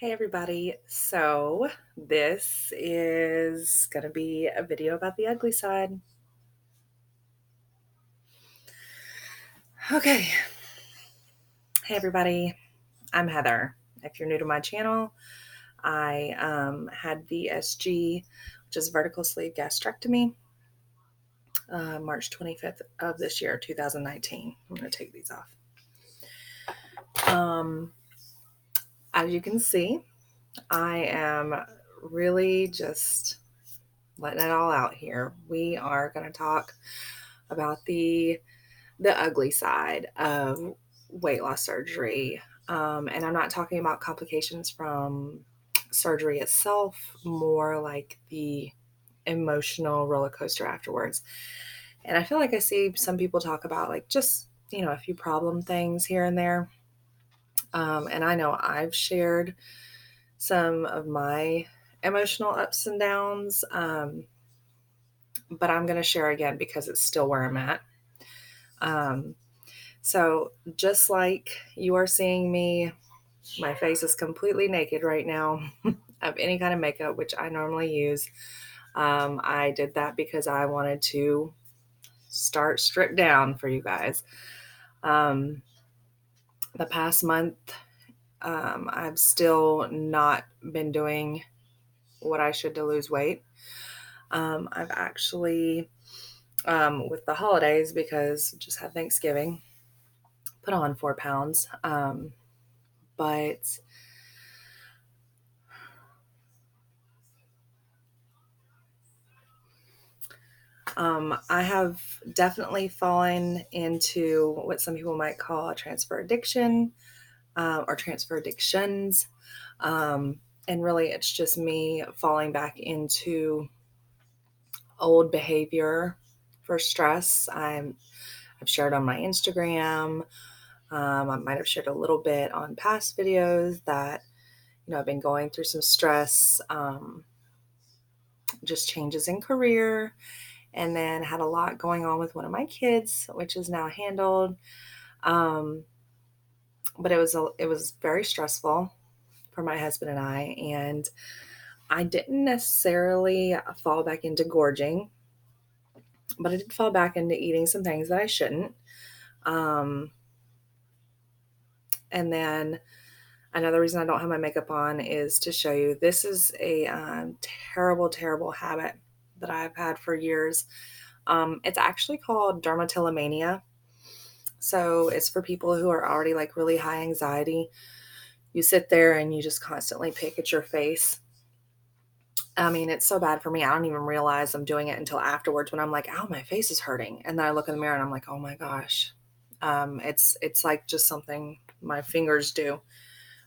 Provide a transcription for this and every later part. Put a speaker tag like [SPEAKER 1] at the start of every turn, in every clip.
[SPEAKER 1] Hey everybody. So this is going to be a video about the ugly side. Okay. Hey everybody. I'm Heather. If you're new to my channel, I had VSG, which is vertical sleeve gastrectomy, March 25th of this year, 2019. I'm going to take these off. As you can see, I am really just letting it all out here. We are going to talk about the ugly side of weight loss surgery. And I'm not talking about complications from surgery itself, more like the emotional roller coaster afterwards. And I feel like I see some people talk about like just, a few problem things here and there. And I know I've shared some of my emotional ups and downs, but I'm going to share again because it's still where I'm at. So just like you are seeing me, my face is completely naked right now of any kind of makeup, which I normally use. I did that because I wanted to start stripped down for you guys. The past month, I've still not been doing what I should to lose weight. I've actually, with the holidays, because just had Thanksgiving, put on 4 pounds. But I have definitely fallen into what some people might call a transfer addiction, or transfer addictions. And really, it's just me falling back into old behavior for stress. I've shared on my Instagram. I might have shared a little bit on past videos that, I've been going through some stress, just changes in career, and then had a lot going on with one of my kids, which is now handled. Um, but it was very stressful for my husband and and I didn't necessarily fall back into gorging, but I did fall back into eating some things that I shouldn't. Um, and then another reason I don't have my makeup on is to show you this is a terrible, terrible habit that I've had for years. It's actually called dermatillomania. So it's for people who are already like really high anxiety. You sit there and you just constantly pick at your face. I mean, it's so bad for me. I don't even realize I'm doing it until afterwards when I'm like, "Ow, my face is hurting." And then I look in the mirror and I'm like, "Oh my gosh." It's like just something my fingers do,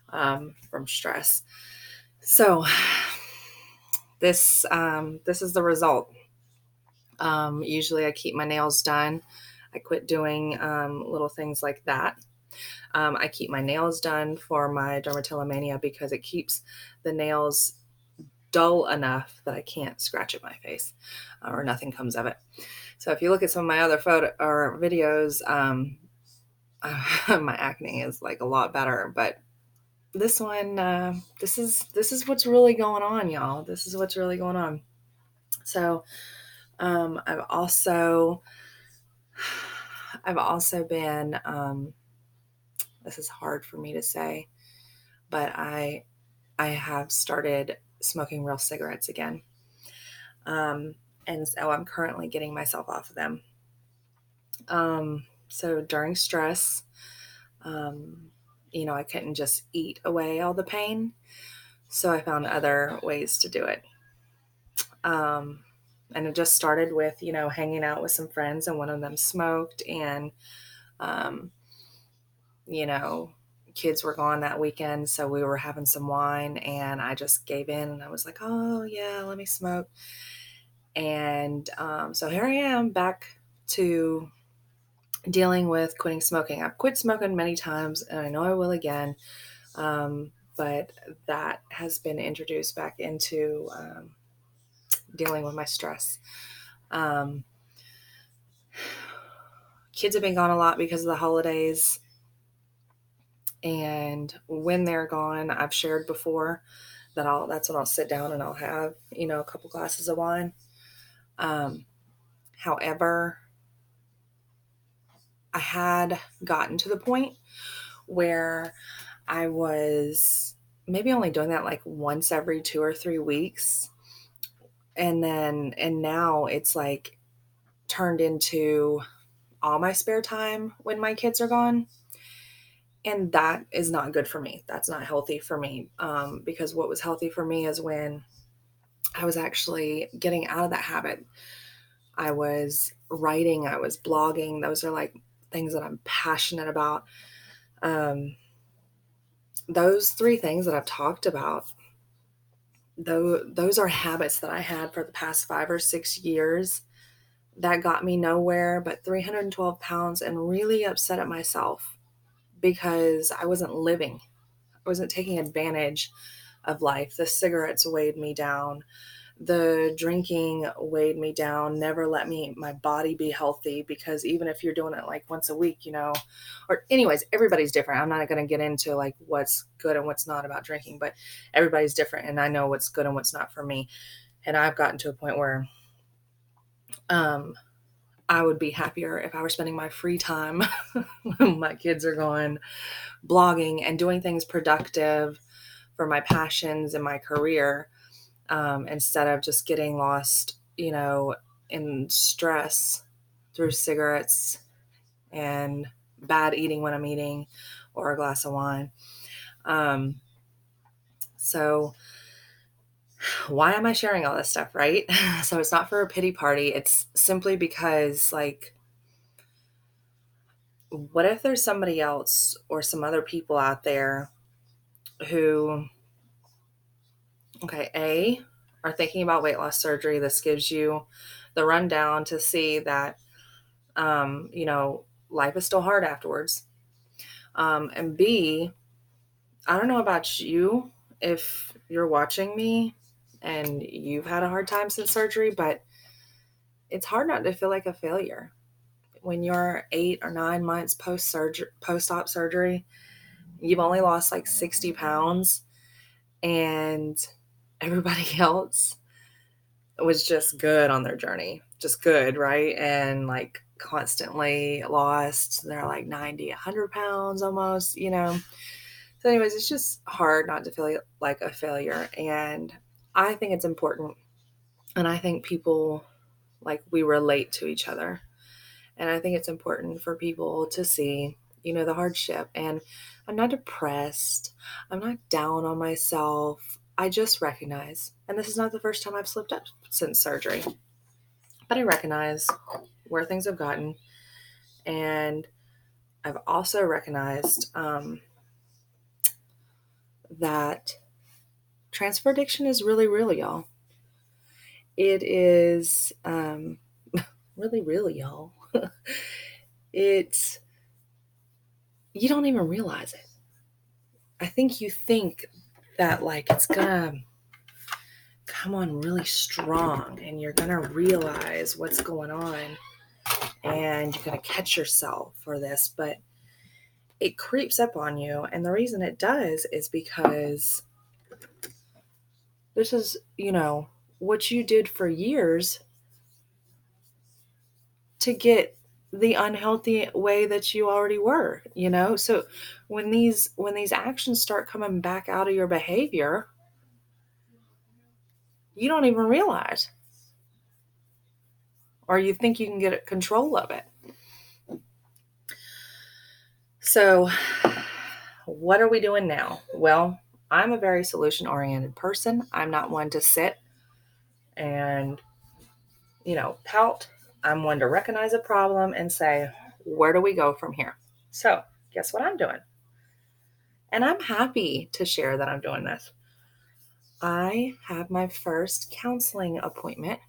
[SPEAKER 1] from stress. So this is the result. Usually I keep my nails done. I quit doing little things like that. I keep my nails done for my dermatillomania because it keeps the nails dull enough that I can't scratch at my face, or nothing comes of it. So if you look at some of my other photo or videos, my acne is like a lot better, but this one, this is what's really going on, y'all. This is what's really going on. So I've also been, this is hard for me to say, but I have started smoking real cigarettes again. And so I'm currently getting myself off of them. So during stress, I couldn't just eat away all the pain. So I found other ways to do it. And it just started with, hanging out with some friends, and one of them smoked, and, um, you know, kids were gone that weekend. So we were having some wine, and I just gave in and I was like, oh, yeah, let me smoke. And so here I am back to dealing with quitting smoking. I've quit smoking many times, and I know I will again. But that has been introduced back into dealing with my stress. Um, Kids have been gone a lot because of the holidays. And when they're gone, I've shared before that that's when I'll sit down and I'll have, a couple glasses of wine. However, I had gotten to the point where I was maybe only doing that like once every 2 or 3 weeks. And now it's like turned into all my spare time when my kids are gone. And that is not good for me. That's not healthy for me. Because what was healthy for me is when I was actually getting out of that habit. I was writing, I was blogging. Those are like things that I'm passionate about. Those three things that I've talked about, though, those are habits that I had for the past 5 or 6 years that got me nowhere but 312 pounds and really upset at myself because I wasn't living. I wasn't taking advantage of life. The cigarettes weighed me down. The drinking weighed me down, never let my body be healthy, because even if you're doing it like once a week, or anyways, everybody's different. I'm not going to get into like what's good and what's not about drinking, but everybody's different. And I know what's good and what's not for me. And I've gotten to a point where, I would be happier if I were spending my free time when my kids are gone, blogging and doing things productive for my passions and my career, instead of just getting lost, in stress through cigarettes and bad eating when I'm eating or a glass of wine. So why am I sharing all this stuff, right? So it's not for a pity party. It's simply because, like, what if there's somebody else or some other people out there who, okay, are thinking about weight loss surgery? This gives you the rundown to see that, life is still hard afterwards. And B, I don't know about you if you're watching me and you've had a hard time since surgery, but it's hard not to feel like a failure when you're 8 or 9 months post-op surgery. You've only lost like 60 pounds, and everybody else was just good on their journey, just good, right? And like constantly lost. They're like 90, 100 pounds almost, So anyways, it's just hard not to feel like a failure. And I think it's important. And I think people, like, we relate to each other. And I think it's important for people to see, the hardship. And I'm not depressed. I'm not down on myself. I just recognize, and this is not the first time I've slipped up since surgery, but I recognize where things have gotten. And I've also recognized that transfer addiction is really real, y'all. It is really real, y'all. It's, you don't even realize it. I think you think that like it's gonna come on really strong and you're gonna realize what's going on and you're gonna catch yourself for this, but it creeps up on you. And the reason it does is because this is, what you did for years to get the unhealthy way that you already were, So when these actions start coming back out of your behavior, you don't even realize, or you think you can get control of it. So what are we doing now? Well, I'm a very solution oriented person. I'm not one to sit and, pout. I'm one to recognize a problem and say, where do we go from here? So guess what I'm doing? And I'm happy to share that I'm doing this. I have my first counseling appointment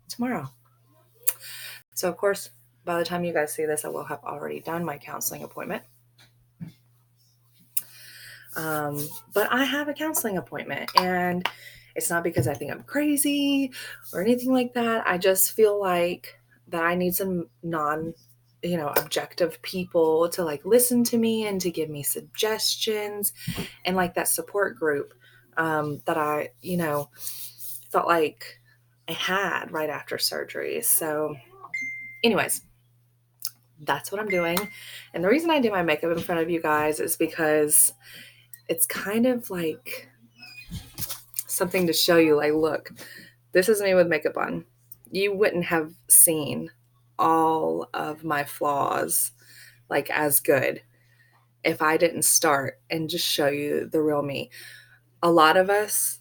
[SPEAKER 1] tomorrow. So, of course, by the time you guys see this, I will have already done my counseling appointment. But I have a counseling appointment, and it's not because I think I'm crazy or anything like that. I just feel like that I need some objective people to like listen to me and to give me suggestions, and like that support group that I, felt like I had right after surgery. So, anyways, that's what I'm doing. And the reason I do my makeup in front of you guys is because it's kind of like something to show you, like, look, this is me with makeup on. You wouldn't have seen all of my flaws like as good if I didn't start and just show you the real me. A lot of us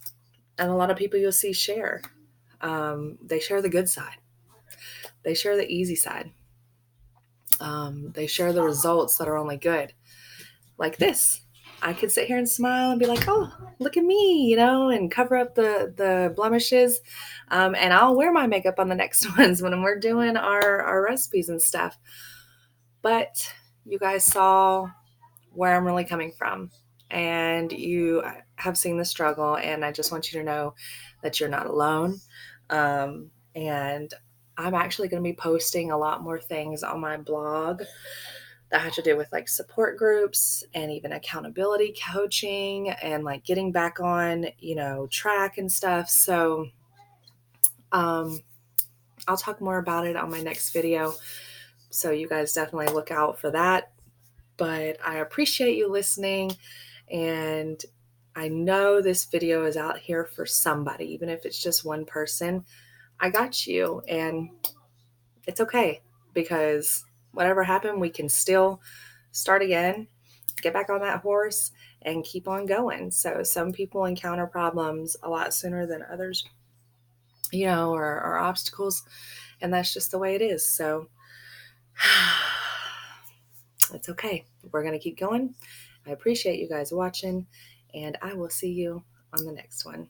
[SPEAKER 1] and a lot of people you'll see share. They share the good side. They share the easy side. They share the results that are only good. Like this. I could sit here and smile and be like, oh, look at me, and cover up the blemishes. And I'll wear my makeup on the next ones when we're doing our recipes and stuff. But you guys saw where I'm really coming from. And you have seen the struggle. And I just want you to know that you're not alone. And I'm actually going to be posting a lot more things on my blog that had to do with like support groups and even accountability coaching and like getting back on, track and stuff. So I'll talk more about it on my next video. So you guys definitely look out for that. But I appreciate you listening. And I know this video is out here for somebody, even if it's just one person. I got you. And it's okay, because whatever happened, we can still start again, get back on that horse, and keep on going. So some people encounter problems a lot sooner than others, or obstacles, and that's just the way it is. So it's okay. We're going to keep going. I appreciate you guys watching, and I will see you on the next one.